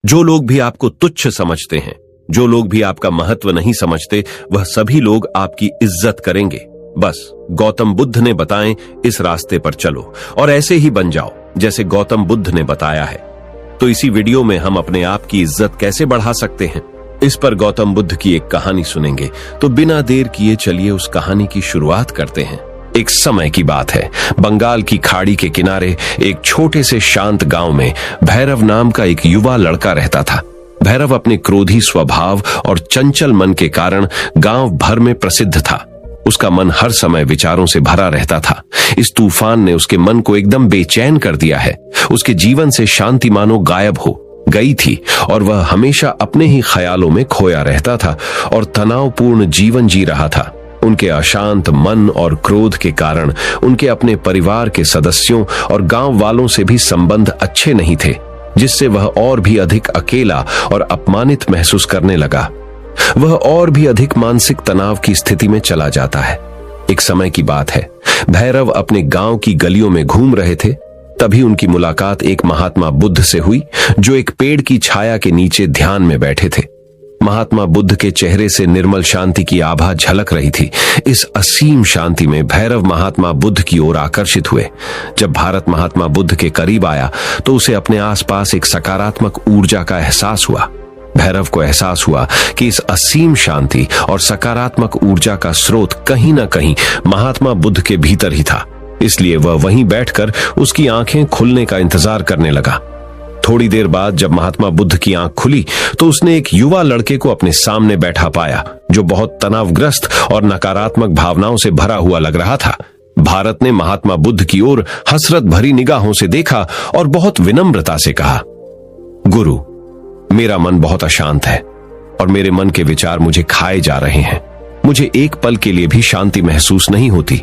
जो लोग भी आपको तुच्छ समझते हैं, जो लोग भी आपका महत्व नहीं समझते, वह सभी लोग आपकी इज्जत करेंगे। बस गौतम बुद्ध ने बताएं इस रास्ते पर चलो और ऐसे ही बन जाओ जैसे गौतम बुद्ध ने बताया है। तो इसी वीडियो में हम अपने आप की इज्जत कैसे बढ़ा सकते हैं, इस पर गौतम बुद्ध की एक कहानी सुनेंगे। तो बिना देर किए चलिए उस कहानी की शुरुआत करते हैं। एक समय की बात है, बंगाल की खाड़ी के किनारे एक छोटे से शांत गांव में भैरव नाम का एक युवा लड़का रहता था। भैरव अपने क्रोधी स्वभाव और चंचल मन के कारण गांव भर में प्रसिद्ध था। उसका मन हर समय विचारों से भरा रहता था। इस तूफान ने उसके मन को एकदम बेचैन कर दिया है। उसके जीवन से शांति मानो गायब हो गई थी और वह हमेशा अपने ही ख्यालों में खोया रहता था और तनावपूर्ण जीवन जी रहा था। उनके अशांत मन और क्रोध के कारण उनके अपने परिवार के सदस्यों और गांव वालों से भी संबंध अच्छे नहीं थे, जिससे वह और भी अधिक अकेला और अपमानित महसूस करने लगा। वह और भी अधिक मानसिक तनाव की स्थिति में चला जाता है। एक समय की बात है, भैरव अपने गांव की गलियों में घूम रहे थे। तभी उनकी मुलाकात एक महात्मा बुद्ध से हुई, जो एक पेड़ की छाया के नीचे ध्यान में बैठे थे। महात्मा बुद्ध के चेहरे से निर्मल शांति की आभा झलक रही थी। इस असीम शांति में भैरव महात्मा बुद्ध की ओर आकर्षित हुए। जब भारत महात्मा बुद्ध के करीब आया तो उसे अपने आसपास एक सकारात्मक ऊर्जा का एहसास हुआ। भैरव को एहसास हुआ कि इस असीम शांति और सकारात्मक ऊर्जा का स्रोत कहीं ना कहीं महात्मा बुद्ध के भीतर ही था। इसलिए वह वहीं बैठकर उसकी आंखें खुलने का इंतजार करने लगा। थोड़ी देर बाद जब महात्मा बुद्ध की आंख खुली तो उसने एक युवा लड़के को अपने सामने बैठा पाया, जो बहुत तनावग्रस्त और नकारात्मक भावनाओं से भरा हुआ लग रहा था। भारत ने महात्मा बुद्ध की ओर हसरत भरी निगाहों से देखा और बहुत विनम्रता से कहा, गुरु, मेरा मन बहुत अशांत है और मेरे मन के विचार मुझे खाए जा रहे हैं। मुझे एक पल के लिए भी शांति महसूस नहीं होती।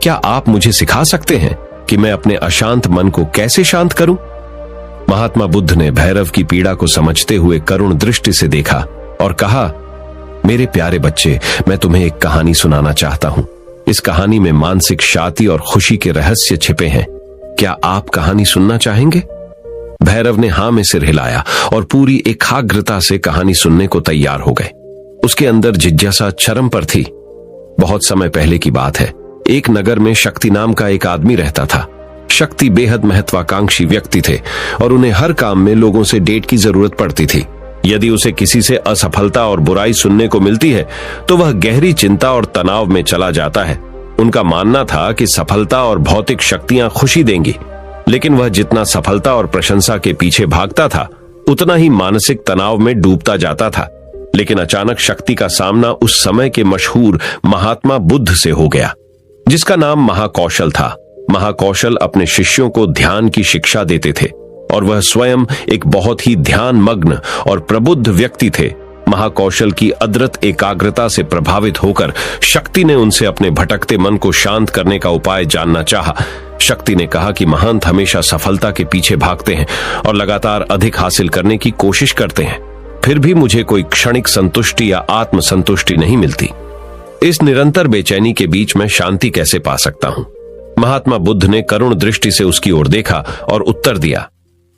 क्या आप मुझे सिखा सकते हैं कि मैं अपने अशांत मन को कैसे शांत करूं? महात्मा बुद्ध ने भैरव की पीड़ा को समझते हुए करुण दृष्टि से देखा और कहा, मेरे प्यारे बच्चे, मैं तुम्हें एक कहानी सुनाना चाहता हूं। इस कहानी में मानसिक शांति और खुशी के रहस्य छिपे हैं। क्या आप कहानी सुनना चाहेंगे? भैरव ने हां में सिर हिलाया और पूरी एकाग्रता से कहानी सुनने को तैयार हो गए। उसके अंदर जिज्ञासा चरम पर थी। बहुत समय पहले की बात है, एक नगर में शक्ति नाम का एक आदमी रहता था। शक्ति बेहद महत्वाकांक्षी व्यक्ति थे और उन्हें हर काम में लोगों से डेट की जरूरत पड़ती थी। यदि उसे किसी से असफलता और बुराई सुनने को मिलती है तो वह गहरी चिंता और तनाव में चला जाता है। उनका मानना था कि सफलता और भौतिक शक्तियां खुशी देंगी, लेकिन वह जितना सफलता और प्रशंसा के पीछे भागता था उतना ही मानसिक तनाव में डूबता जाता था। लेकिन अचानक शक्ति का सामना उस समय के मशहूर महात्मा बुद्ध से हो गया, जिसका नाम महाकौशल था। महाकौशल अपने शिष्यों को ध्यान की शिक्षा देते थे और वह स्वयं एक बहुत ही ध्यान मग्न और प्रबुद्ध व्यक्ति थे। महाकौशल की अद्भुत एकाग्रता से प्रभावित होकर शक्ति ने उनसे अपने भटकते मन को शांत करने का उपाय जानना चाहा। शक्ति ने कहा कि महंत हमेशा सफलता के पीछे भागते हैं और लगातार अधिक हासिल करने की कोशिश करते हैं, फिर भी मुझे कोई क्षणिक संतुष्टि या आत्म संतुष्टि नहीं मिलती। इस निरंतर बेचैनी के बीच मैं शांति कैसे पा सकता हूं? महात्मा बुद्ध ने करुण दृष्टि से उसकी ओर देखा और उत्तर दिया,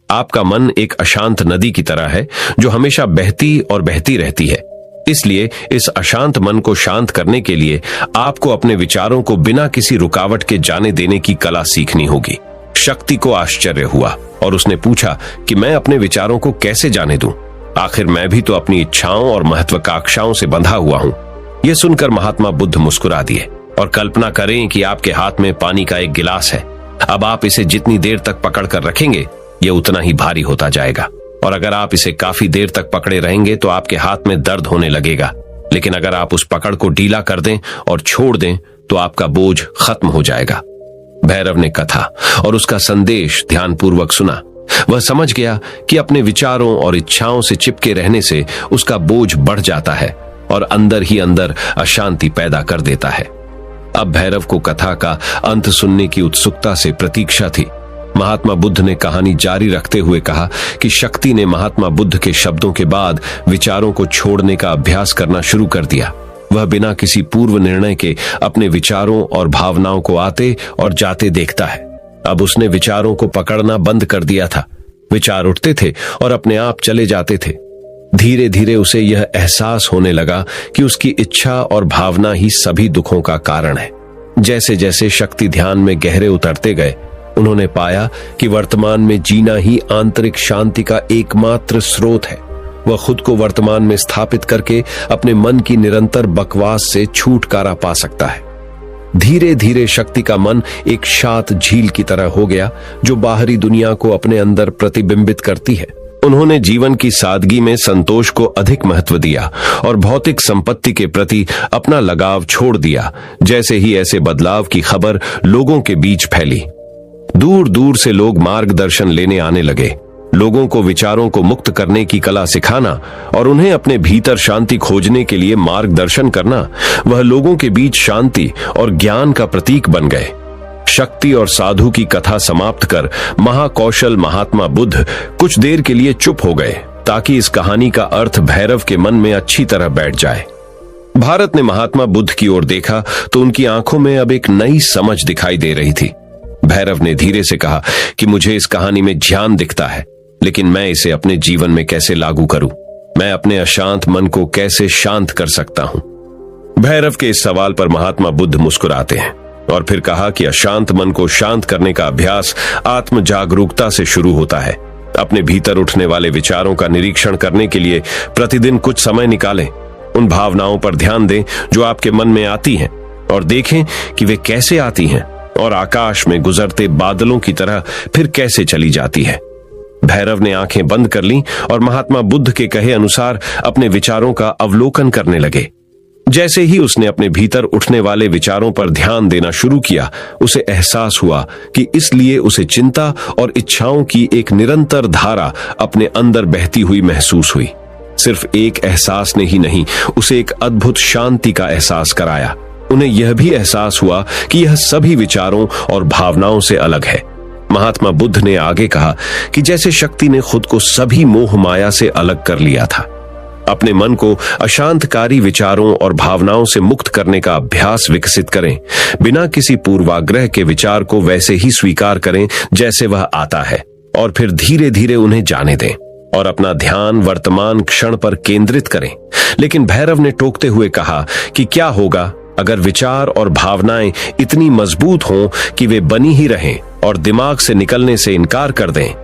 आपका मन एक अशांत नदी की तरह है जो हमेशा बहती और बहती रहती है। इसलिए इस अशांत मन को शांत करने के लिए आपको अपने विचारों को बिना किसी रुकावट के जाने देने की कला सीखनी होगी। शक्ति को आश्चर्य हुआ और उसने पूछा कि मैं अपने विचारों को कैसे जाने दूं? आखिर मैं भी तो अपनी इच्छाओं और महत्वाकांक्षाओं से बंधा हुआ हूं। यह सुनकर महात्मा बुद्ध मुस्कुरा दिए और कल्पना करें कि आपके हाथ में पानी का एक गिलास है। अब आप इसे जितनी देर तक पकड़ कर रखेंगे यह उतना ही भारी होता जाएगा, और अगर आप इसे काफी देर तक पकड़े रहेंगे तो आपके हाथ में दर्द होने लगेगा। लेकिन अगर आप उस पकड़ को ढीला कर दें और छोड़ दें तो आपका बोझ खत्म हो जाएगा। भैरव ने कथा और उसका संदेश ध्यानपूर्वक सुना। वह समझ गया कि अपने विचारों और इच्छाओं से चिपके रहने से उसका बोझ बढ़ जाता है और अंदर ही अंदर अशांति पैदा कर देता है। अब भैरव को कथा का अंत सुनने की उत्सुकता से प्रतीक्षा थी। महात्मा बुद्ध ने कहानी जारी रखते हुए कहा कि शक्ति ने महात्मा बुद्ध के शब्दों के बाद विचारों को छोड़ने का अभ्यास करना शुरू कर दिया। वह बिना किसी पूर्व निर्णय के अपने विचारों और भावनाओं को आते और जाते देखता है। अब उसने विचारों को पकड़ना बंद कर दिया था। विचार उठते थे और अपने आप चले जाते थे। धीरे धीरे उसे यह एहसास होने लगा कि उसकी इच्छा और भावना ही सभी दुखों का कारण है। जैसे जैसे शक्ति ध्यान में गहरे उतरते गए, उन्होंने पाया कि वर्तमान में जीना ही आंतरिक शांति का एकमात्र स्रोत है। वह खुद को वर्तमान में स्थापित करके अपने मन की निरंतर बकवास से छुटकारा पा सकता है। धीरे धीरे शक्ति का मन एक शांत झील की तरह हो गया, जो बाहरी दुनिया को अपने अंदर प्रतिबिंबित करती है। उन्होंने जीवन की सादगी में संतोष को अधिक महत्व दिया और भौतिक संपत्ति के प्रति अपना लगाव छोड़ दिया। जैसे ही ऐसे बदलाव की खबर लोगों के बीच फैली, दूर दूर से लोग मार्गदर्शन लेने आने लगे। लोगों को विचारों को मुक्त करने की कला सिखाना और उन्हें अपने भीतर शांति खोजने के लिए मार्गदर्शन करना, वह लोगों के बीच शांति और ज्ञान का प्रतीक बन गए। शक्ति और साधु की कथा समाप्त कर महाकौशल महात्मा बुद्ध कुछ देर के लिए चुप हो गए, ताकि इस कहानी का अर्थ भैरव के मन में अच्छी तरह बैठ जाए। भारत ने महात्मा बुद्ध की ओर देखा तो उनकी आंखों में अब एक नई समझ दिखाई दे रही थी। भैरव ने धीरे से कहा कि मुझे इस कहानी में ज्ञान दिखता है, लेकिन मैं इसे अपने जीवन में कैसे लागू करूं? मैं अपने अशांत मन को कैसे शांत कर सकता हूं? भैरव के इस सवाल पर महात्मा बुद्ध मुस्कुराते हैं और फिर कहा कि अशांत मन को शांत करने का अभ्यास आत्म जागरूकता से शुरू होता है। अपने भीतर उठने वाले विचारों का निरीक्षण करने के लिए प्रतिदिन कुछ समय निकालें। उन भावनाओं पर ध्यान दें जो आपके मन में आती हैं और देखें कि वे कैसे आती हैं और आकाश में गुजरते बादलों की तरह फिर कैसे चली जाती है। भैरव ने आंखें बंद कर लीं और महात्मा बुद्ध के कहे अनुसार अपने विचारों का अवलोकन करने लगे। जैसे ही उसने अपने भीतर उठने वाले विचारों पर ध्यान देना शुरू किया, उसे एहसास हुआ कि इसलिए उसे चिंता और इच्छाओं की एक निरंतर धारा अपने अंदर बहती हुई महसूस हुई। सिर्फ एक एहसास ने ही नहीं, उसे एक अद्भुत शांति का एहसास कराया। उन्हें यह भी एहसास हुआ कि यह सभी विचारों और भावनाओं से अलग है। महात्मा बुद्ध ने आगे कहा कि जैसे शक्ति ने खुद को सभी मोह माया से अलग कर लिया था, अपने मन को अशांतकारी विचारों और भावनाओं से मुक्त करने का अभ्यास विकसित करें। बिना किसी पूर्वाग्रह के विचार को वैसे ही स्वीकार करें जैसे वह आता है, और फिर धीरे धीरे उन्हें जाने दें और अपना ध्यान वर्तमान क्षण पर केंद्रित करें। लेकिन भैरव ने टोकते हुए कहा कि क्या होगा अगर विचार और भावनाएं इतनी मजबूत हों कि वे बनी ही रहें और दिमाग से निकलने से इनकार कर दें।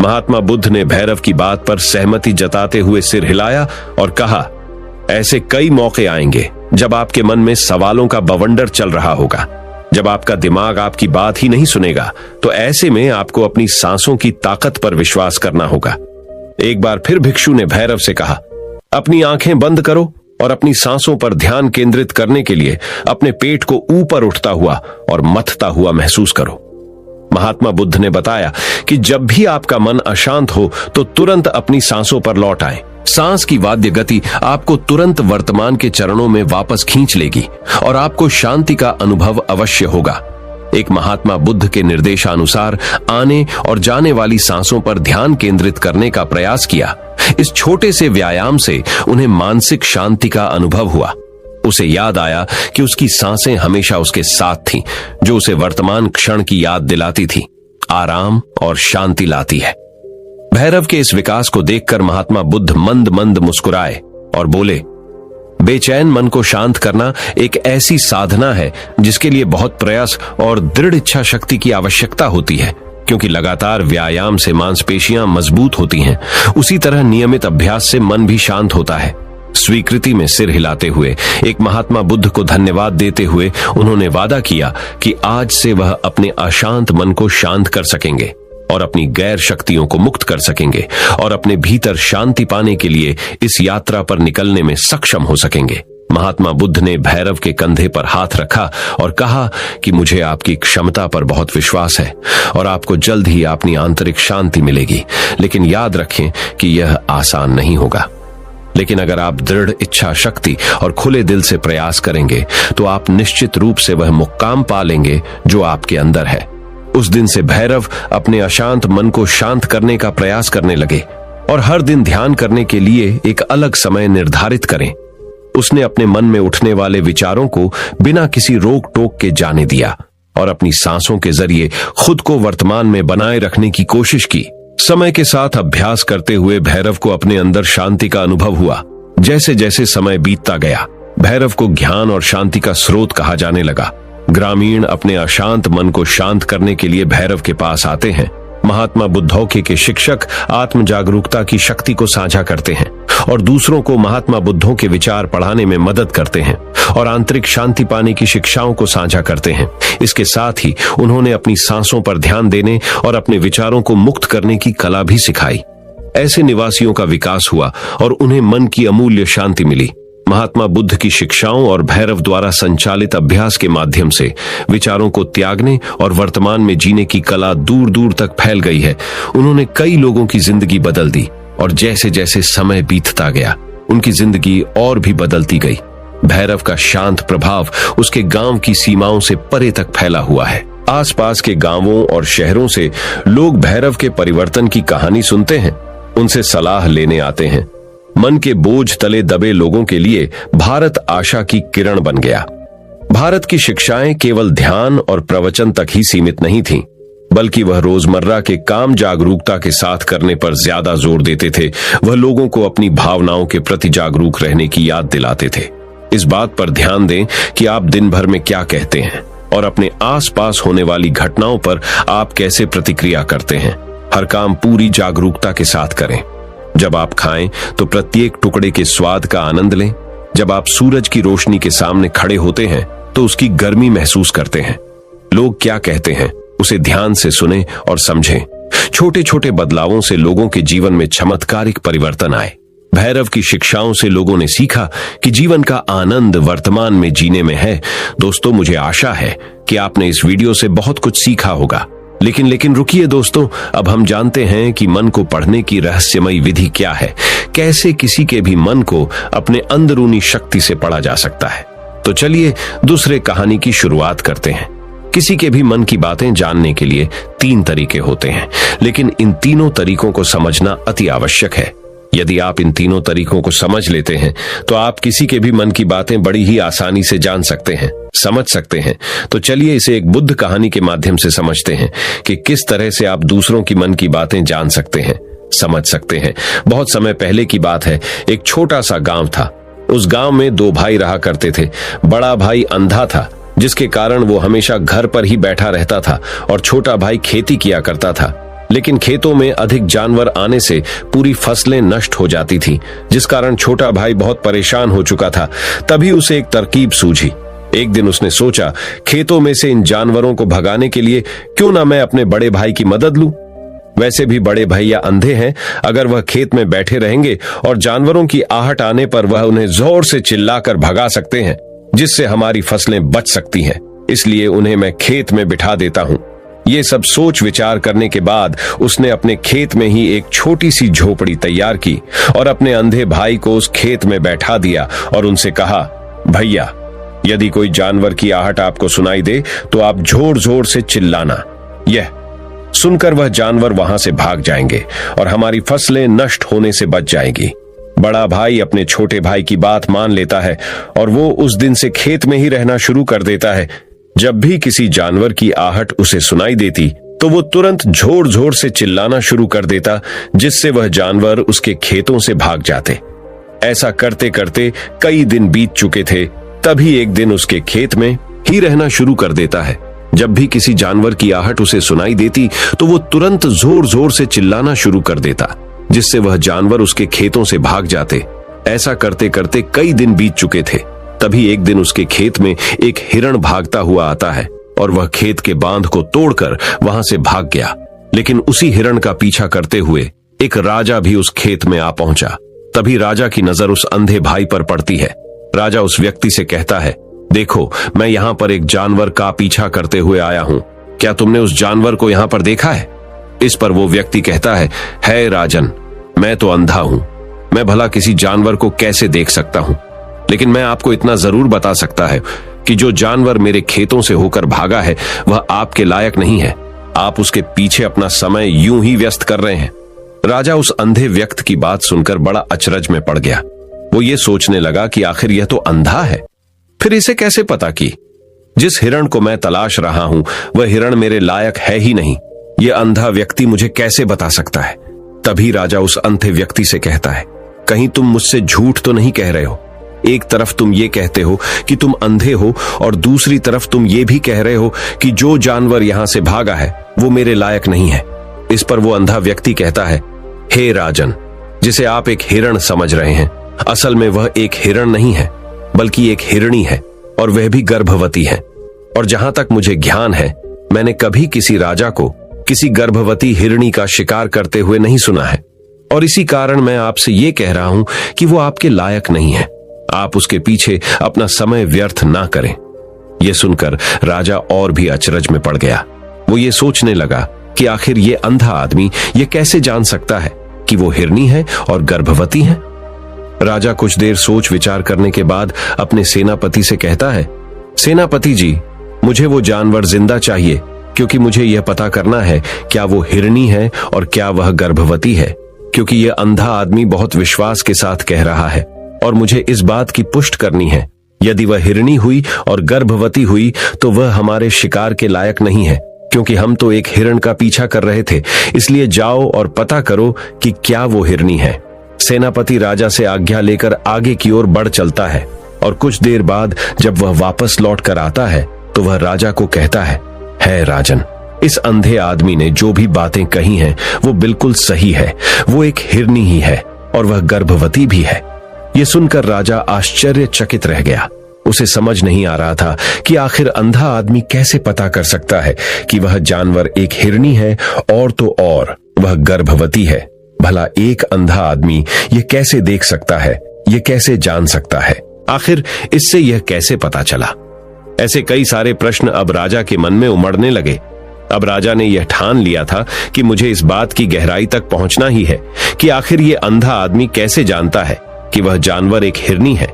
महात्मा बुद्ध ने भैरव की बात पर सहमति जताते हुए सिर हिलाया और कहा, ऐसे कई मौके आएंगे जब आपके मन में सवालों का बवंडर चल रहा होगा। जब आपका दिमाग आपकी बात ही नहीं सुनेगा, तो ऐसे में आपको अपनी सांसों की ताकत पर विश्वास करना होगा। एक बार फिर भिक्षु ने भैरव से कहा, अपनी आंखें बंद करो और अपनी सांसों पर ध्यान केंद्रित करने के लिए अपने पेट को ऊपर उठता हुआ और मथता हुआ महसूस करो। महात्मा बुद्ध ने बताया कि जब भी आपका मन अशांत हो तो तुरंत अपनी सांसों पर लौट आए। सांस की वाद्य गति आपको तुरंत वर्तमान के चरणों में वापस खींच लेगी और आपको शांति का अनुभव अवश्य होगा। एक महात्मा बुद्ध के निर्देशानुसार आने और जाने वाली सांसों पर ध्यान केंद्रित करने का प्रयास किया। इस छोटे से व्यायाम से उन्हें मानसिक शांति का अनुभव हुआ। उसे याद आया कि उसकी सांसें हमेशा उसके साथ थीं, जो उसे वर्तमान क्षण की याद दिलाती थी, आराम और शांति लाती है। भैरव के इस विकास को देखकर महात्मा बुद्ध मंद मंद मुस्कुराए और बोले, बेचैन मन को शांत करना एक ऐसी साधना है जिसके लिए बहुत प्रयास और दृढ़ इच्छा शक्ति की आवश्यकता होती है। क्योंकि लगातार व्यायाम से मांसपेशियां मजबूत होती हैं, उसी तरह नियमित अभ्यास से मन भी शांत होता है। स्वीकृति में सिर हिलाते हुए एक महात्मा बुद्ध को धन्यवाद देते हुए उन्होंने वादा किया कि आज से वह अपने अशांत मन को शांत कर सकेंगे और अपनी गैर शक्तियों को मुक्त कर सकेंगे और अपने भीतर शांति पाने के लिए इस यात्रा पर निकलने में सक्षम हो सकेंगे। महात्मा बुद्ध ने भैरव के कंधे पर हाथ रखा और कहा कि मुझे आपकी क्षमता पर बहुत विश्वास है और आपको जल्द ही अपनी आंतरिक शांति मिलेगी। लेकिन याद रखें कि यह आसान नहीं होगा। लेकिन अगर आप दृढ़ इच्छा शक्ति और खुले दिल से प्रयास करेंगे तो आप निश्चित रूप से वह मुक्काम पा लेंगे जो आपके अंदर है। उस दिन से भैरव अपने अशांत मन को शांत करने का प्रयास करने लगे और हर दिन ध्यान करने के लिए एक अलग समय निर्धारित करें। उसने अपने मन में उठने वाले विचारों को बिना किसी रोक टोक के जाने दिया और अपनी सांसों के जरिए खुद को वर्तमान में बनाए रखने की कोशिश की। समय के साथ अभ्यास करते हुए भैरव को अपने अंदर शांति का अनुभव हुआ। जैसे जैसे समय बीतता गया, भैरव को ज्ञान और शांति का स्रोत कहा जाने लगा। ग्रामीण अपने अशांत मन को शांत करने के लिए भैरव के पास आते हैं। महात्मा बुद्धौके के शिक्षक आत्म जागरूकता की शक्ति को साझा करते हैं और दूसरों को महात्मा बुद्धों के विचार पढ़ाने में मदद करते हैं और आंतरिक शांति पाने की शिक्षाओं को साझा करते हैं। इसके साथ ही उन्होंने अपनी सांसों पर ध्यान देने और अपने विचारों को मुक्त करने की कला भी सिखाई। ऐसे निवासियों का विकास हुआ और उन्हें मन की अमूल्य शांति मिली। महात्मा बुद्ध की शिक्षाओं और भैरव द्वारा संचालित अभ्यास के माध्यम से विचारों को त्यागने और वर्तमान में जीने की कला दूर दूर तक फैल गई है। उन्होंने कई लोगों की जिंदगी बदल दी और जैसे जैसे समय बीतता गया, उनकी जिंदगी और भी बदलती गई। भैरव का शांत प्रभाव उसके गांव की सीमाओं से परे तक फैला हुआ है। आसपास के गांवों और शहरों से लोग भैरव के परिवर्तन की कहानी सुनते हैं, उनसे सलाह लेने आते हैं। मन के बोझ तले दबे लोगों के लिए भारत आशा की किरण बन गया। भारत की शिक्षाएं केवल ध्यान और प्रवचन तक ही सीमित नहीं थीं, बल्कि वह रोजमर्रा के काम जागरूकता के साथ करने पर ज्यादा जोर देते थे। वह लोगों को अपनी भावनाओं के प्रति जागरूक रहने की याद दिलाते थे। इस बात पर ध्यान दें कि आप दिन भर में क्या कहते हैं और अपने आसपास होने वाली घटनाओं पर आप कैसे प्रतिक्रिया करते हैं। हर काम पूरी जागरूकता के साथ करें। जब आप खाएं तो प्रत्येक टुकड़े के स्वाद का आनंद लें। जब आप सूरज की रोशनी के सामने खड़े होते हैं तो उसकी गर्मी महसूस करते हैं। लोग क्या कहते हैं उसे ध्यान से सुनें और समझें। छोटे छोटे बदलावों से लोगों के जीवन में चमत्कारिक परिवर्तन आए। भैरव की शिक्षाओं से लोगों ने सीखा कि जीवन का आनंद वर्तमान में जीने में है। दोस्तों, मुझे आशा है कि आपने इस वीडियो से बहुत कुछ सीखा होगा। लेकिन रुकिए दोस्तों, अब हम जानते हैं कि मन को पढ़ने की रहस्यमयी विधि क्या है। कैसे किसी के भी मन को अपने अंदरूनी शक्ति से पढ़ा जा सकता है। तो चलिए दूसरे कहानी की शुरुआत करते हैं। किसी के भी मन की बातें जानने के लिए 3 तरीके होते हैं, लेकिन इन तीनों तरीकों को समझना अति आवश्यक है। यदि आप इन तीनों तरीकों को समझ लेते हैं तो आप किसी के भी मन की बातें बड़ी ही आसानी से जान सकते हैं, समझ सकते हैं। तो चलिए इसे एक बुद्ध कहानी के माध्यम से समझते हैं कि किस तरह से आप दूसरों की मन की बातें जान सकते हैं, समझ सकते हैं। बहुत समय पहले की बात है। एक छोटा सा गांव था। उस गांव में 2 भाई रहा करते थे। बड़ा भाई अंधा था, जिसके कारण वो हमेशा घर पर ही बैठा रहता था और छोटा भाई खेती किया करता था। लेकिन खेतों में अधिक जानवर आने से पूरी फसलें नष्ट हो जाती थीं, जिस कारण छोटा भाई बहुत परेशान हो चुका था। तभी उसे एक तरकीब सूझी। एक दिन उसने सोचा, खेतों में से इन जानवरों को भगाने के लिए क्यों ना मैं अपने बड़े भाई की मदद लूं। वैसे भी बड़े भैया अंधे हैं। अगर वह खेत में बैठे रहेंगे और जानवरों की आहट आने पर वह उन्हें जोर से चिल्लाकर भगा सकते हैं, जिससे हमारी फसलें बच सकती हैं। इसलिए उन्हें मैं खेत में बिठा देता हूं। ये सब सोच विचार करने के बाद उसने अपने खेत में ही एक छोटी सी झोपड़ी तैयार की और अपने अंधे भाई को उस खेत में बैठा दिया और उनसे कहा, भैया, यदि कोई जानवर की आहट आपको सुनाई दे तो आप जोर जोर से चिल्लाना। यह सुनकर वह जानवर वहां से भाग जाएंगे और हमारी फसलें नष्ट होने से बच जाएंगी। बड़ा भाई अपने छोटे भाई की बात मान लेता है और वो उस दिन से खेत में ही रहना शुरू कर देता है। जब भी किसी जानवर की आहट उसे सुनाई देती तो वो तुरंत जोर जोर से चिल्लाना शुरू कर देता, जिससे वह जानवर उसके खेतों से भाग जाते। ऐसा करते करते कई दिन बीत चुके थे। तभी एक दिन उसके खेत में ही रहना शुरू कर देता है। जब भी किसी जानवर की आहट उसे सुनाई देती तो वो तुरंत जोर जोर से चिल्लाना शुरू कर देता, जिससे वह जानवर उसके खेतों से भाग जाते। ऐसा करते करते कई दिन बीत चुके थे। तभी एक दिन उसके खेत में एक हिरण भागता हुआ आता है और वह खेत के बांध को तोड़कर वहां से भाग गया। लेकिन उसी हिरण का पीछा करते हुए एक राजा भी उस खेत में आ पहुंचा। तभी राजा की नजर उस अंधे भाई पर पड़ती है। राजा उस व्यक्ति से कहता है, देखो, मैं यहाँ पर एक जानवर का पीछा करते हुए आया हूँ। क्या तुमने उस जानवर को यहाँ पर देखा है? इस पर वो व्यक्ति कहता है राजन, मैं तो अंधा हूँ। मैं भला किसी जानवर को कैसे देख सकता हूँ? लेकिन मैं आपको इतना जरूर बता सकता है कि जो जानवर मेरे खेतों से होकर भागा है वह आपके लायक नहीं है। आप उसके पीछे अपना समय यूं ही व्यस्त कर रहे हैं। राजा उस अंधे व्यक्ति की बात सुनकर बड़ा अचरज में पड़ गया। वो ये सोचने लगा कि आखिर यह तो अंधा है, फिर इसे कैसे पता कि जिस हिरण को मैं तलाश रहा हूं वह हिरण मेरे लायक है ही नहीं। ये अंधा व्यक्ति मुझे कैसे बता सकता है? तभी राजा उस अंधे व्यक्ति से कहता है, कहीं तुम मुझसे झूठ तो नहीं कह रहे हो? एक तरफ तुम ये कहते हो कि तुम अंधे हो और दूसरी तरफ तुम ये भी कह रहे हो कि जो जानवर यहां से भागा है वो मेरे लायक नहीं है। इस पर वो अंधा व्यक्ति कहता है, हे राजन, जिसे आप एक हिरण समझ रहे हैं, असल में वह एक हिरण नहीं है बल्कि एक हिरणी है, और वह भी गर्भवती है। और जहां तक मुझे ज्ञान है, मैंने कभी किसी राजा को किसी गर्भवती हिरणी का शिकार करते हुए नहीं सुना है, और इसी कारण मैं आपसे ये कह रहा हूं कि वो आपके लायक नहीं है। आप उसके पीछे अपना समय व्यर्थ ना करें। यह सुनकर राजा और भी अचरज में पड़ गया। वो ये सोचने लगा कि आखिर ये अंधा आदमी ये कैसे जान सकता है कि वो हिरणी है और गर्भवती है। राजा कुछ देर सोच विचार करने के बाद अपने सेनापति से कहता है, सेनापति जी, मुझे वो जानवर जिंदा चाहिए, क्योंकि मुझे यह पता करना है क्या वो हिरणी है और क्या वह गर्भवती है, क्योंकि यह अंधा आदमी बहुत विश्वास के साथ कह रहा है और मुझे इस बात की पुष्ट करनी है। यदि वह हिरणी हुई और गर्भवती हुई तो वह हमारे शिकार के लायक नहीं है, क्योंकि हम तो एक हिरण का पीछा कर रहे थे। इसलिए जाओ और पता करो कि क्या वो हिरणी है। सेनापति राजा से आज्ञा लेकर आगे की ओर बढ़ चलता है, और कुछ देर बाद जब वह वापस लौट कर आता है तो वह राजा को कहता है, राजन, इस अंधे आदमी ने जो भी बातें कही हैं वो बिल्कुल सही है। वो एक हिरणी ही है और वह गर्भवती भी है। ये सुनकर राजा आश्चर्यचकित रह गया। उसे समझ नहीं आ रहा था कि आखिर अंधा आदमी कैसे पता कर सकता है कि वह जानवर एक हिरणी है और तो और वह गर्भवती है। भला एक अंधा आदमी ये कैसे देख सकता है, ये कैसे जान सकता है? आखिर इससे यह कैसे पता चला? ऐसे कई सारे प्रश्न अब राजा के मन में उमड़ने लगे। अब राजा ने यह ठान लिया था कि मुझे इस बात की गहराई तक पहुंचना ही है कि आखिर ये अंधा आदमी कैसे जानता है कि वह जानवर एक हिरणी है।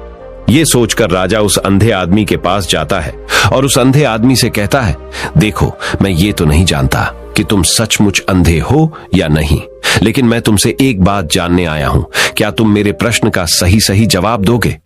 ये सोचकर राजा उस अंधे आदमी के पास जाता है और उस अंधे आदमी से कहता है, देखो, मैं ये तो नहीं जानता कि तुम सचमुच अंधे हो या नहीं, लेकिन मैं तुमसे एक बात जानने आया हूं। क्या तुम मेरे प्रश्न का सही सही जवाब दोगे?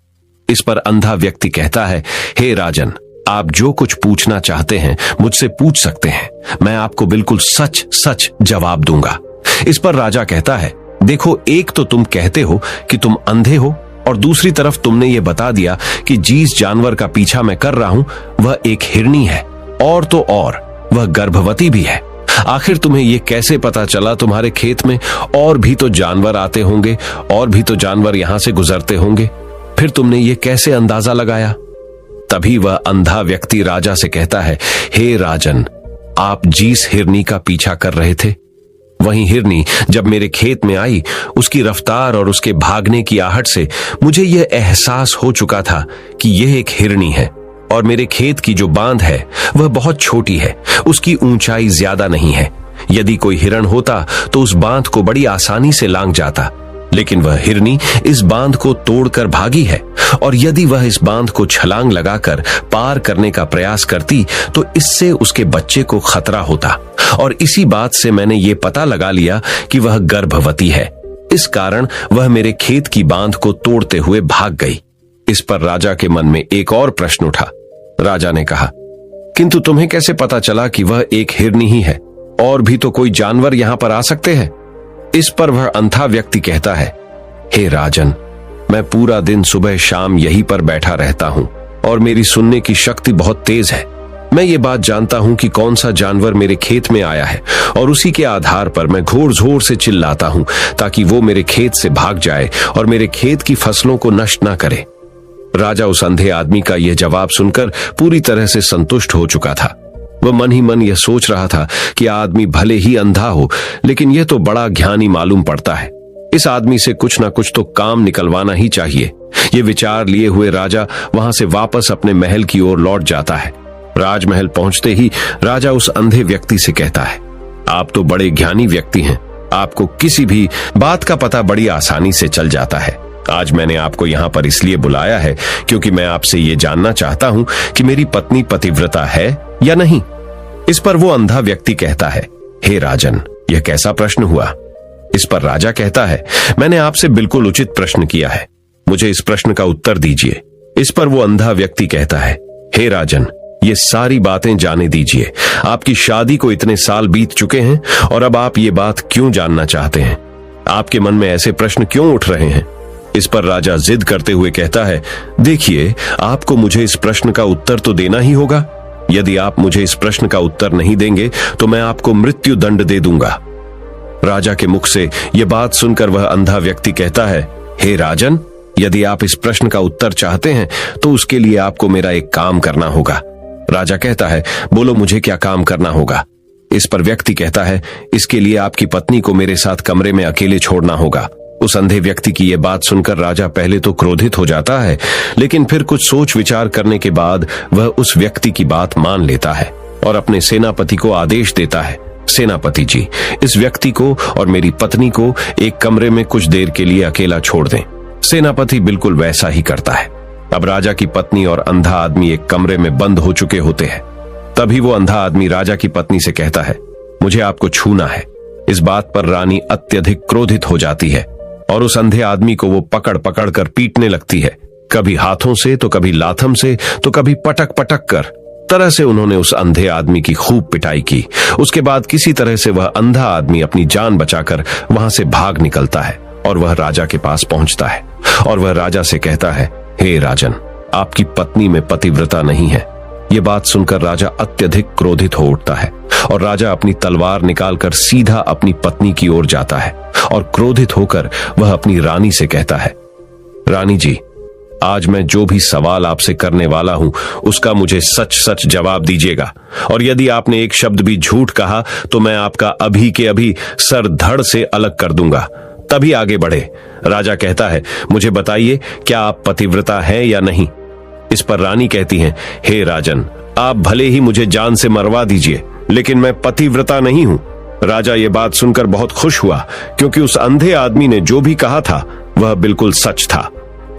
इस पर अंधा व्यक्ति कहता है, हे राजन, आप जो कुछ पूछना चाहते हैं मुझसे पूछ सकते हैं। मैं आपको बिल्कुल सच सच जवाब दूंगा। इस पर राजा कहता है, देखो, एक तो तुम कहते हो कि तुम अंधे हो और दूसरी तरफ तुमने ये बता दिया कि जिस जानवर का पीछा मैं कर रहा हूं वह एक हिरणी है और तो और वह गर्भवती भी है। आखिर तुम्हें यह कैसे पता चला? तुम्हारे खेत में और भी तो जानवर आते होंगे और भी तो जानवर यहां से गुजरते होंगे, फिर तुमने ये कैसे अंदाजा लगाया? तभी वह अंधा व्यक्ति राजा से कहता है, हे राजन, आप जिस हिरनी का पीछा कर रहे थे वही हिरनी जब मेरे खेत में आई, उसकी रफ्तार और उसके भागने की आहट से मुझे यह एहसास हो चुका था कि यह एक हिरनी है। और मेरे खेत की जो बांध है वह बहुत छोटी है, उसकी ऊंचाई ज्यादा नहीं है। यदि कोई हिरण होता तो उस बांध को बड़ी आसानी से लांघ जाता, लेकिन वह हिरनी इस बांध को तोड़कर भागी है, और यदि वह इस बांध को छलांग लगाकर पार करने का प्रयास करती तो इससे उसके बच्चे को खतरा होता। और इसी बात से मैंने ये पता लगा लिया कि वह गर्भवती है। इस कारण वह मेरे खेत की बांध को तोड़ते हुए भाग गई। इस पर राजा के मन में एक और प्रश्न उठा। राजा ने कहा, किंतु तुम्हें कैसे पता चला कि वह एक हिरनी ही है? और भी तो कोई जानवर यहां पर आ सकते हैं। इस पर वह अंधा व्यक्ति कहता है, हे राजन, मैं पूरा दिन सुबह शाम यहीं पर बैठा रहता हूं और मेरी सुनने की शक्ति बहुत तेज है। मैं ये बात जानता हूं कि कौन सा जानवर मेरे खेत में आया है, और उसी के आधार पर मैं घोर जोर से चिल्लाता हूं ताकि वो मेरे खेत से भाग जाए और मेरे खेत की फसलों को नष्ट ना करे। राजा उस अंधे आदमी का यह जवाब सुनकर पूरी तरह से संतुष्ट हो चुका था। वह मन ही मन यह सोच रहा था कि आदमी भले ही अंधा हो, लेकिन यह तो बड़ा ज्ञानी मालूम पड़ता है। इस आदमी से कुछ ना कुछ तो काम निकलवाना ही चाहिए। ये विचार लिए हुए राजा वहां से वापस अपने महल की ओर लौट जाता है। राजमहल पहुंचते ही राजा उस अंधे व्यक्ति से कहता है, आप तो बड़े ज्ञानी व्यक्ति हैं, आपको किसी भी बात का पता बड़ी आसानी से चल जाता है। आज मैंने आपको यहाँ पर इसलिए बुलाया है क्योंकि मैं आपसे ये जानना चाहता हूँ कि मेरी पत्नी पतिव्रता है या नहीं। इस पर वो अंधा व्यक्ति कहता है, हे राजन, यह कैसा प्रश्न हुआ? इस पर राजा कहता है, मैंने आपसे बिल्कुल उचित प्रश्न किया है, मुझे इस प्रश्न का उत्तर दीजिए। इस पर वो अंधा व्यक्ति कहता है, हे राजन, ये सारी बातें जाने दीजिए। आपकी शादी को इतने साल बीत चुके हैं और अब आप ये बात क्यों जानना चाहते हैं? आपके मन में ऐसे प्रश्न क्यों उठ रहे हैं? इस पर राजा जिद करते हुए कहता है, देखिए, आपको मुझे इस प्रश्न का उत्तर तो देना ही होगा। यदि आप मुझे इस प्रश्न का उत्तर नहीं देंगे तो मैं आपको मृत्यु दंड दे दूंगा। राजा के मुख से यह बात सुनकर वह अंधा व्यक्ति कहता है, हे राजन, यदि आप इस प्रश्न का उत्तर चाहते हैं तो उसके लिए आपको मेरा एक काम करना होगा। राजा कहता है, बोलो, मुझे क्या काम करना होगा? इस पर व्यक्ति कहता है, इसके लिए आपकी पत्नी को मेरे साथ कमरे में अकेले छोड़ना होगा। उस अंधे व्यक्ति की यह बात सुनकर राजा पहले तो क्रोधित हो जाता है, लेकिन फिर कुछ सोच विचार करने के बाद वह उस व्यक्ति की बात मान लेता है और अपने सेनापति को आदेश देता है, सेनापति जी, इस व्यक्ति को और मेरी पत्नी को एक कमरे में कुछ देर के लिए अकेला छोड़ दें। सेनापति बिल्कुल वैसा ही करता है। अब राजा की पत्नी और अंधा आदमी एक कमरे में बंद हो चुके होते हैं। तभी वो अंधा आदमी राजा की पत्नी से कहता है, मुझे आपको छूना है। इस बात पर रानी अत्यधिक क्रोधित हो जाती है और उस अंधे आदमी को वो पकड़ पकड़ कर पीटने लगती है, कभी हाथों से तो कभी लाथम से तो कभी पटक पटक कर। तरह से उन्होंने उस अंधे आदमी की खूब पिटाई की। उसके बाद किसी तरह से वह अंधा आदमी अपनी जान बचाकर वहां से भाग निकलता है और वह राजा के पास पहुंचता है और वह राजा से कहता है, हे राजन, आपकी पत्नी में पतिव्रता नहीं है। ये बात सुनकर राजा अत्यधिक क्रोधित हो उठता है और राजा अपनी तलवार निकालकर सीधा अपनी पत्नी की ओर जाता है और क्रोधित होकर वह अपनी रानी से कहता है, रानी जी, आज मैं जो भी सवाल आपसे करने वाला हूं उसका मुझे सच सच जवाब दीजिएगा, और यदि आपने एक शब्द भी झूठ कहा तो मैं आपका अभी के अभी सर धड़ से अलग कर दूंगा, तभी आगे बढ़े। राजा कहता है, मुझे बताइए, क्या आप पतिव्रता हैं या नहीं? इस पर रानी कहती है, हे राजन, आप भले ही मुझे जान से मरवा दीजिए, लेकिन मैं पतिव्रता नहीं हूं। राजा ये बात सुनकर बहुत खुश हुआ, क्योंकि उस अंधे आदमी ने जो भी कहा था वह बिल्कुल सच था।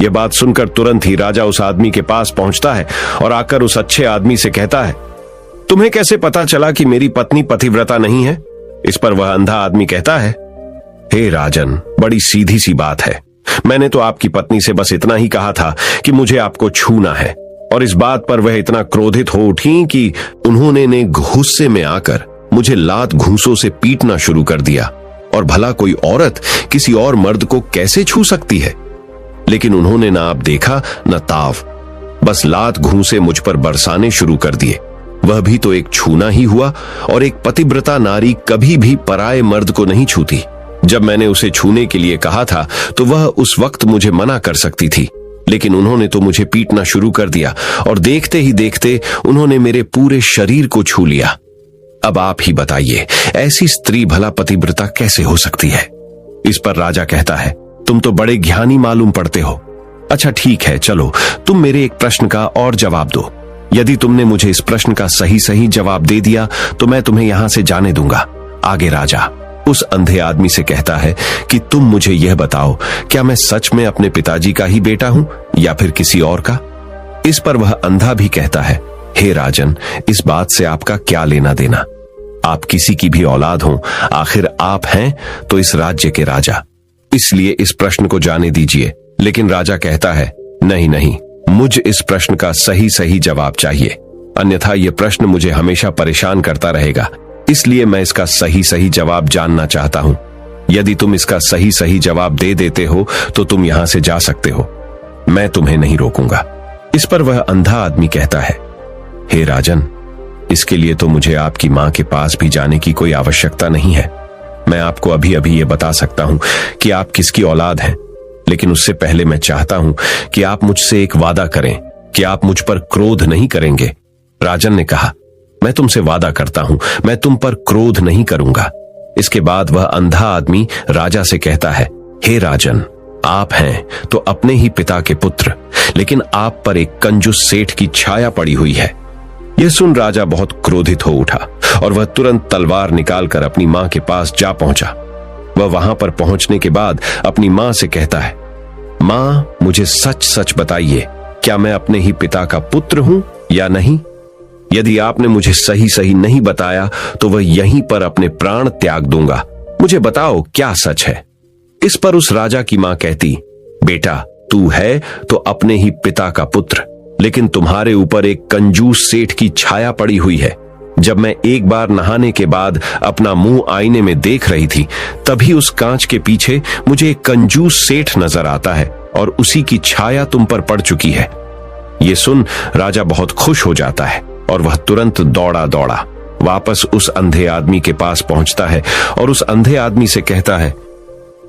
यह बात सुनकर तुरंत ही राजा उस आदमी के पास पहुंचता है और आकर उस अच्छे आदमी से कहता है, तुम्हें कैसे पता चला कि मेरी पत्नी पतिव्रता नहीं है? इस पर वह अंधा आदमी कहता है, हे राजन, बड़ी सीधी सी बात है। मैंने तो आपकी पत्नी से बस इतना ही कहा था कि मुझे आपको छूना है, और इस बात पर वह इतना क्रोधित हो उठी कि उन्होंने गुस्से में आकर मुझे लात घूंसों से पीटना शुरू कर दिया। और भला कोई औरत किसी और मर्द को कैसे छू सकती है? लेकिन उन्होंने ना आप देखा न ताव, बस लात घूंसे मुझ पर बरसाने शुरू कर दिए। वह भी तो एक छूना ही हुआ, और एक पतिव्रता नारी कभी भी पराये मर्द को नहीं छूती। जब मैंने उसे छूने के लिए कहा था तो वह उस वक्त मुझे मना कर सकती थी, लेकिन उन्होंने तो मुझे पीटना शुरू कर दिया और देखते ही देखते उन्होंने मेरे पूरे शरीर को छू लिया। अब आप ही बताइए, ऐसी स्त्री भला पतिव्रता कैसे हो सकती है? इस पर राजा कहता है, तुम तो बड़े ज्ञानी मालूम पड़ते हो। अच्छा ठीक है, चलो तुम मेरे एक प्रश्न का और जवाब दो। यदि तुमने मुझे इस प्रश्न का सही सही जवाब दे दिया तो मैं तुम्हें यहां से जाने दूंगा। आगे राजा उस अंधे आदमी से कहता है कि तुम मुझे यह बताओ, क्या मैं सच में अपने पिताजी का ही बेटा हूं या फिर किसी और का? इस पर वह अंधा भी कहता है, हे राजन, इस बात से आपका क्या लेना देना? आप किसी की भी औलाद हो, आखिर आप हैं तो इस राज्य के राजा, इसलिए इस प्रश्न को जाने दीजिए। लेकिन राजा कहता है, नहीं नहीं, मुझ इस प्रश्न का सही सही जवाब चाहिए, अन्यथा यह प्रश्न मुझे हमेशा परेशान करता रहेगा, इसलिए मैं इसका सही सही जवाब जानना चाहता हूं। यदि तुम इसका सही सही जवाब दे देते हो तो तुम यहां से जा सकते हो, मैं तुम्हें नहीं रोकूंगा। इस पर वह अंधा आदमी कहता है, हे राजन, इसके लिए तो मुझे आपकी मां के पास भी जाने की कोई आवश्यकता नहीं है। मैं आपको अभी अभी ये बता सकता हूं कि आप किसकी औलाद हैं, लेकिन उससे पहले मैं चाहता हूं कि आप मुझसे एक वादा करें कि आप मुझ पर क्रोध नहीं करेंगे। राजन ने कहा, मैं तुमसे वादा करता हूं, मैं तुम पर क्रोध नहीं करूंगा। इसके बाद वह अंधा आदमी राजा से कहता है, हे राजन, आप हैं तो अपने ही पिता के पुत्र, लेकिन आप पर एक कंजूस सेठ की छाया पड़ी हुई है। यह सुन राजा बहुत क्रोधित हो उठा और वह तुरंत तलवार निकालकर अपनी मां के पास जा पहुंचा। वह वहां पर पहुंचने के बाद अपनी मां से कहता है, मां, मुझे सच सच बताइए, क्या मैं अपने ही पिता का पुत्र हूं या नहीं? यदि आपने मुझे सही सही नहीं बताया तो वह यहीं पर अपने प्राण त्याग दूंगा। मुझे बताओ, क्या सच है? इस पर उस राजा की मां कहती, बेटा, तू है तो अपने ही पिता का पुत्र, लेकिन तुम्हारे ऊपर एक कंजूस सेठ की छाया पड़ी हुई है। जब मैं एक बार नहाने के बाद अपना मुंह आईने में देख रही थी, तभी उस कांच के पीछे मुझे एक कंजूस सेठ नजर आता है और उसी की छाया तुम पर पड़ चुकी है। ये सुन राजा बहुत खुश हो जाता है और वह तुरंत दौड़ा दौड़ा वापस उस अंधे आदमी के पास पहुंचता है और उस अंधे आदमी से कहता है,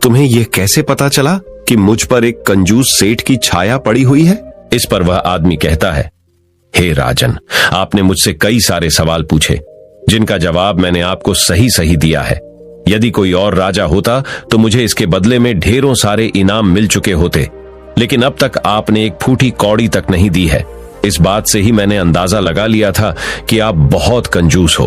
तुम्हें यह कैसे पता चला कि मुझ पर एक कंजूस सेठ की छाया पड़ी हुई है? इस पर वह आदमी कहता है, हे राजन, आपने मुझसे कई सारे सवाल पूछे जिनका जवाब मैंने आपको सही सही दिया है। यदि कोई और राजा होता तो मुझे इसके बदले में ढेरों सारे इनाम मिल चुके होते, लेकिन अब तक आपने एक फूटी कौड़ी तक नहीं दी है। इस बात से ही मैंने अंदाजा लगा लिया था कि आप बहुत कंजूस हो।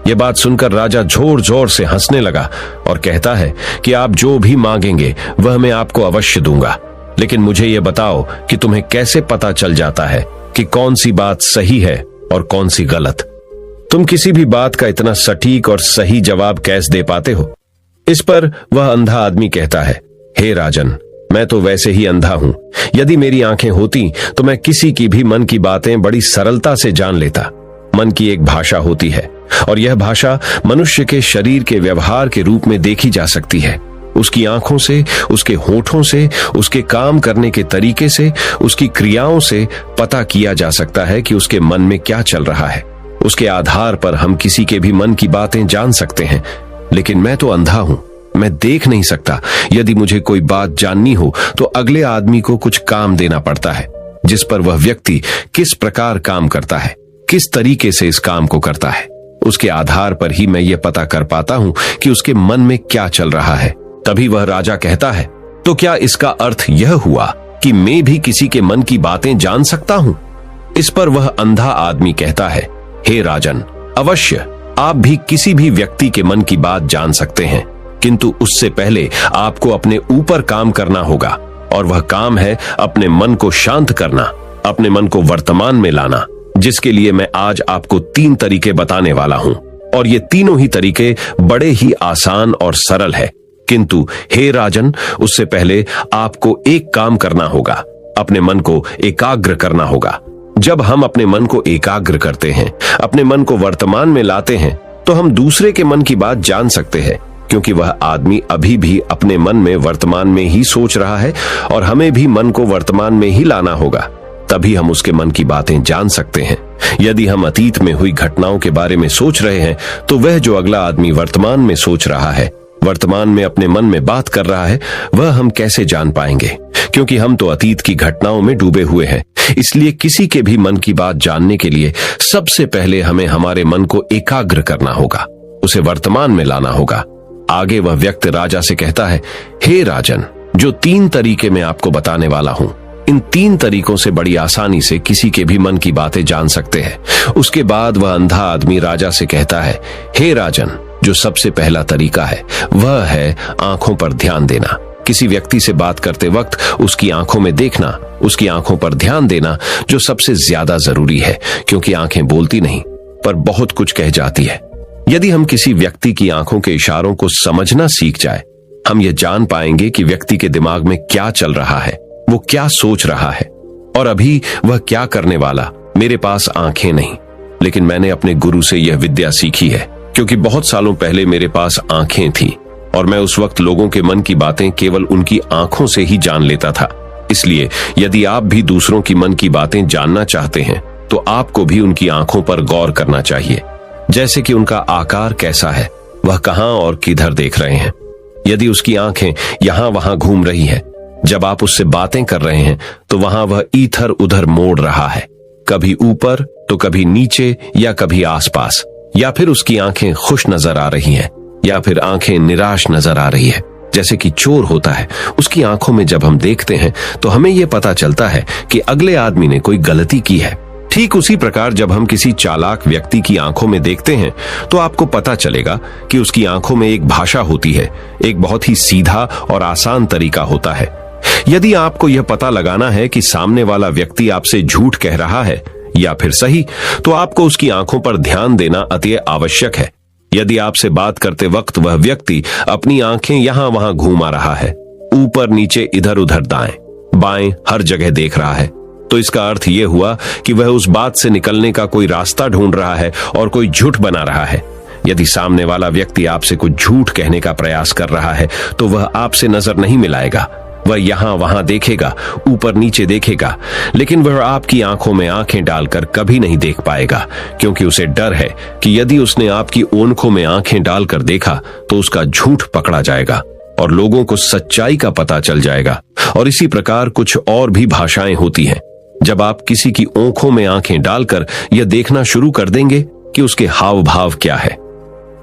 यह बात सुनकर राजा जोर जोर से हंसने लगा और कहता है कि आप जो भी मांगेंगे वह मैं आपको अवश्य दूंगा, लेकिन मुझे यह बताओ कि तुम्हें कैसे पता चल जाता है कि कौन सी बात सही है और कौन सी गलत? तुम किसी भी बात का इतना सटीक और सही जवाब कैसे दे पाते हो? इस पर वह अंधा आदमी कहता है, हे राजन, मैं तो वैसे ही अंधा हूं। यदि मेरी आंखें होती तो मैं किसी की भी मन की बातें बड़ी सरलता से जान लेता। मन की एक भाषा होती है और यह भाषा मनुष्य के शरीर के व्यवहार के रूप में देखी जा सकती है। उसकी आंखों से, उसके होठों से, उसके काम करने के तरीके से, उसकी क्रियाओं से पता किया जा सकता है कि उसके मन में क्या चल रहा है। उसके आधार पर हम किसी के भी मन की बातें जान सकते हैं। लेकिन मैं तो अंधा हूं, मैं देख नहीं सकता। यदि मुझे कोई बात जाननी हो तो अगले आदमी को कुछ काम देना पड़ता है, जिस पर वह व्यक्ति किस प्रकार काम करता है, किस तरीके से इस काम को करता है, उसके आधार पर ही मैं ये पता कर पाता हूं कि उसके मन में क्या चल रहा है। तभी वह राजा कहता है, तो क्या इसका अर्थ यह हुआ कि मैं भी किसी के मन की बातें जान सकता हूं? इस पर वह अंधा आदमी कहता है, हे राजन, अवश्य आप भी किसी भी व्यक्ति के मन की बात जान सकते हैं, किंतु उससे पहले आपको अपने ऊपर काम करना होगा, और वह काम है अपने मन को शांत करना, अपने मन को वर्तमान में लाना, जिसके लिए मैं आज आपको 3 तरीके बताने वाला हूं। और ये तीनों ही तरीके बड़े ही आसान और सरल है। किंतु हे राजन, उससे पहले आपको एक काम करना होगा, अपने मन को एकाग्र करना होगा। जब हम अपने मन को एकाग्र करते हैं, अपने मन को वर्तमान में लाते हैं, तो हम दूसरे के मन की बात जान सकते हैं, क्योंकि वह आदमी अभी भी अपने मन में वर्तमान में ही सोच रहा है और हमें भी मन को वर्तमान में ही लाना होगा, तभी हम उसके मन की बातें जान सकते हैं। यदि हम अतीत में हुई घटनाओं के बारे में सोच रहे हैं, तो वह जो अगला आदमी वर्तमान में सोच रहा है, वर्तमान में अपने मन में बात कर रहा है, वह हम कैसे जान पाएंगे? क्योंकि हम तो अतीत की घटनाओं में डूबे हुए हैं। इसलिए किसी के भी मन की बात जानने के लिए सबसे पहले हमें हमारे मन को एकाग्र करना होगा, उसे वर्तमान में लाना होगा। आगे वह व्यक्ति राजा से कहता है, हे राजन, जो 3 तरीके मैं आपको बताने वाला हूं, इन 3 तरीकों से बड़ी आसानी से किसी के भी मन की बातें जान सकते हैं। उसके बाद वह अंधा आदमी राजा से कहता है, हे राजन, जो सबसे पहला तरीका है वह है आंखों पर ध्यान देना। किसी व्यक्ति से बात करते वक्त उसकी आंखों में देखना, उसकी आंखों पर ध्यान देना, जो सबसे ज्यादा जरूरी है, क्योंकि आंखें बोलती नहीं पर बहुत कुछ कह जाती है। यदि हम किसी व्यक्ति की आंखों के इशारों को समझना सीख जाए, हम ये जान पाएंगे कि व्यक्ति के दिमाग में क्या चल रहा है, वो क्या सोच रहा है और अभी वह क्या करने वाला। मेरे पास आंखें नहीं, लेकिन मैंने अपने गुरु से यह विद्या सीखी है, क्योंकि बहुत सालों पहले मेरे पास आंखें थीं और मैं उस वक्त लोगों के मन की बातें केवल उनकी आंखों से ही जान लेता था। इसलिए यदि आप भी दूसरों की मन की बातें जानना चाहते हैं, तो आपको भी उनकी आंखों पर गौर करना चाहिए, जैसे कि उनका आकार कैसा है, वह कहां और किधर देख रहे हैं। यदि उसकी आंखें यहां वहां घूम रही है, जब आप उससे बातें कर रहे हैं, तो वहां वह इधर उधर मोड़ रहा है, कभी ऊपर तो कभी नीचे या कभी आसपास, या फिर उसकी आंखें खुश नजर आ रही हैं या फिर आंखें निराश नजर आ रही है, जैसे कि चोर होता है। उसकी आंखों में जब हम देखते हैं तो हमें यह पता चलता है कि अगले आदमी ने कोई गलती की है। ठीक उसी प्रकार जब हम किसी चालाक व्यक्ति की आंखों में देखते हैं, तो आपको पता चलेगा कि उसकी आंखों में एक भाषा होती है, एक बहुत ही सीधा और आसान तरीका होता है। यदि आपको यह पता लगाना है कि सामने वाला व्यक्ति आपसे झूठ कह रहा है या फिर सही, तो आपको उसकी आंखों पर ध्यान देना अति आवश्यक है। यदि आपसे बात करते वक्त वह व्यक्ति अपनी आंखें यहां वहां घुमा रहा है, ऊपर नीचे इधर उधर दाएं बाएं हर जगह देख रहा है, तो इसका अर्थ यह हुआ कि वह उस बात से निकलने का कोई रास्ता ढूंढ रहा है और कोई झूठ बना रहा है। यदि सामने वाला व्यक्ति आपसे कुछ झूठ कहने का प्रयास कर रहा है तो वह आपसे नजर नहीं मिलाएगा। वह यहां वहां देखेगा, ऊपर नीचे देखेगा, लेकिन वह आपकी आंखों में आंखें डालकर कभी नहीं देख पाएगा, क्योंकि उसे डर है कि यदि उसने आपकी ओंखों में आंखें डालकर देखा तो उसका झूठ पकड़ा जाएगा और लोगों को सच्चाई का पता चल जाएगा। और इसी प्रकार कुछ और भी भाषाएं होती हैं। जब आप किसी की आंखों में आंखें डालकर यह देखना शुरू कर देंगे कि उसके हाव भाव क्या है,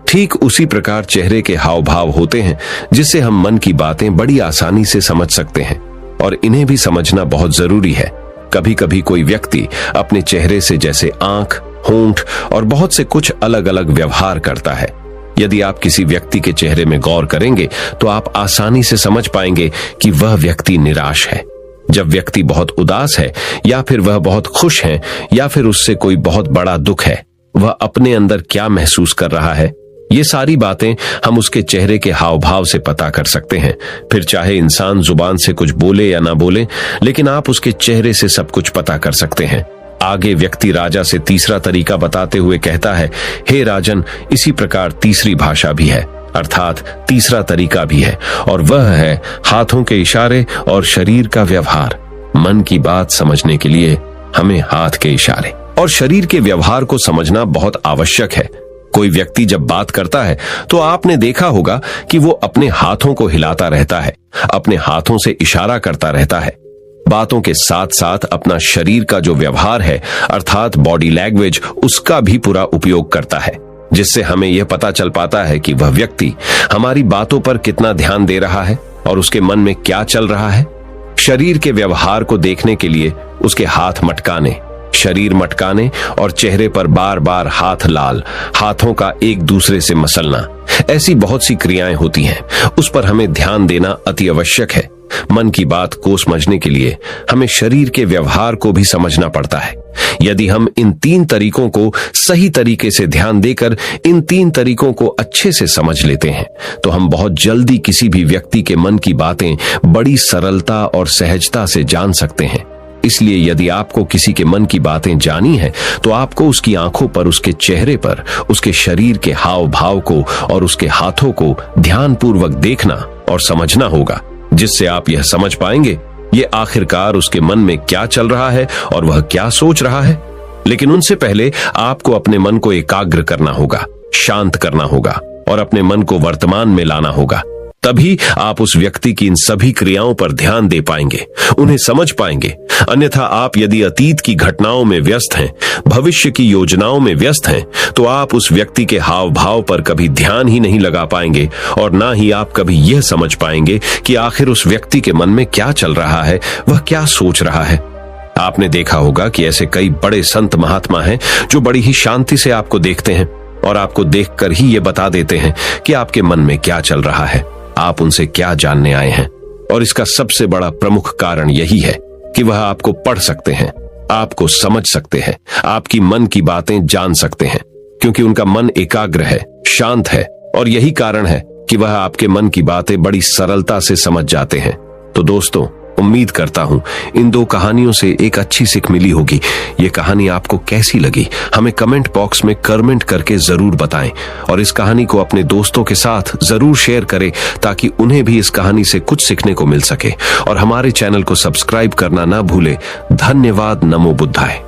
ठीक उसी प्रकार चेहरे के हाव भाव होते हैं जिससे हम मन की बातें बड़ी आसानी से समझ सकते हैं। और इन्हें भी समझना बहुत जरूरी है। कभी कभी कोई व्यक्ति अपने चेहरे से जैसे आंख, होंठ और बहुत से कुछ अलग अलग व्यवहार करता है। यदि आप किसी व्यक्ति के चेहरे में गौर करेंगे तो आप आसानी से समझ पाएंगे कि वह व्यक्ति निराश है। जब व्यक्ति बहुत उदास है, या फिर वह बहुत खुश है, या फिर उससे कोई बहुत बड़ा दुख है, वह अपने अंदर क्या महसूस कर रहा है, ये सारी बातें हम उसके चेहरे के हाव भाव से पता कर सकते हैं। फिर चाहे इंसान जुबान से कुछ बोले या ना बोले, लेकिन आप उसके चेहरे से सब कुछ पता कर सकते हैं। आगे व्यक्ति राजा से तीसरा तरीका बताते हुए कहता है, हे राजन, इसी प्रकार तीसरी भाषा भी है, अर्थात तीसरा तरीका भी है, और वह है हाथों के इशारे और शरीर का व्यवहार। मन की बात समझने के लिए हमें हाथ के इशारे और शरीर के व्यवहार को समझना बहुत आवश्यक है। कोई व्यक्ति जब बात करता है तो आपने देखा होगा कि वो अपने हाथों को हिलाता रहता है, अपने हाथों से इशारा करता रहता है। बातों के साथ साथ अपना शरीर का जो व्यवहार है, अर्थात बॉडी लैंग्वेज, उसका भी पूरा उपयोग करता है, जिससे हमें यह पता चल पाता है कि वह व्यक्ति हमारी बातों पर कितना ध्यान दे रहा है और उसके मन में क्या चल रहा है। शरीर के व्यवहार को देखने के लिए उसके हाथ मटकाने, शरीर मटकाने और चेहरे पर बार बार हाथ लाल, हाथों का एक दूसरे से मसलना, ऐसी बहुत सी क्रियाएं होती हैं। उस पर हमें ध्यान देना अति आवश्यक है। मन की बात को समझने के लिए हमें शरीर के व्यवहार को भी समझना पड़ता है। यदि हम इन 3 तरीकों को सही तरीके से ध्यान देकर इन 3 तरीकों को अच्छे से समझ लेते हैं तो हम बहुत जल्दी किसी भी व्यक्ति के मन की बातें बड़ी सरलता और सहजता से जान सकते हैं। इसलिए यदि आपको किसी के मन की बातें जानी है तो आपको उसकी आंखों पर, उसके चेहरे पर, उसके शरीर के हाव भाव को और उसके हाथों को ध्यानपूर्वक देखना और समझना होगा, जिससे आप यह समझ पाएंगे ये आखिरकार उसके मन में क्या चल रहा है और वह क्या सोच रहा है। लेकिन उनसे पहले आपको अपने मन को एकाग्र करना होगा, शांत करना होगा और अपने मन को वर्तमान में लाना होगा। तभी आप उस व्यक्ति की इन सभी क्रियाओं पर ध्यान दे पाएंगे, उन्हें समझ पाएंगे। अन्यथा आप यदि अतीत की घटनाओं में व्यस्त हैं, भविष्य की योजनाओं में व्यस्त हैं, तो आप उस व्यक्ति के हाव भाव पर कभी ध्यान ही नहीं लगा पाएंगे और ना ही आप कभी यह समझ पाएंगे कि आखिर उस व्यक्ति के मन में क्या चल रहा है, वह क्या सोच रहा है। आपने देखा होगा कि ऐसे कई बड़े संत महात्मा हैं जो बड़ी ही शांति से आपको देखते हैं और आपको देखकर ही ये बता देते हैं कि आपके मन में क्या चल रहा है, आप उनसे क्या जानने आए हैं। और इसका सबसे बड़ा प्रमुख कारण यही है कि वह आपको पढ़ सकते हैं, आपको समझ सकते हैं, आपकी मन की बातें जान सकते हैं, क्योंकि उनका मन एकाग्र है, शांत है, और यही कारण है कि वह आपके मन की बातें बड़ी सरलता से समझ जाते हैं। तो दोस्तों, उम्मीद करता हूं इन 2 कहानियों से एक अच्छी सीख मिली होगी। ये कहानी आपको कैसी लगी हमें कमेंट बॉक्स में कमेंट करके जरूर बताएं और इस कहानी को अपने दोस्तों के साथ जरूर शेयर करें ताकि उन्हें भी इस कहानी से कुछ सीखने को मिल सके। और हमारे चैनल को सब्सक्राइब करना ना भूले। धन्यवाद। नमो बुद्धाय।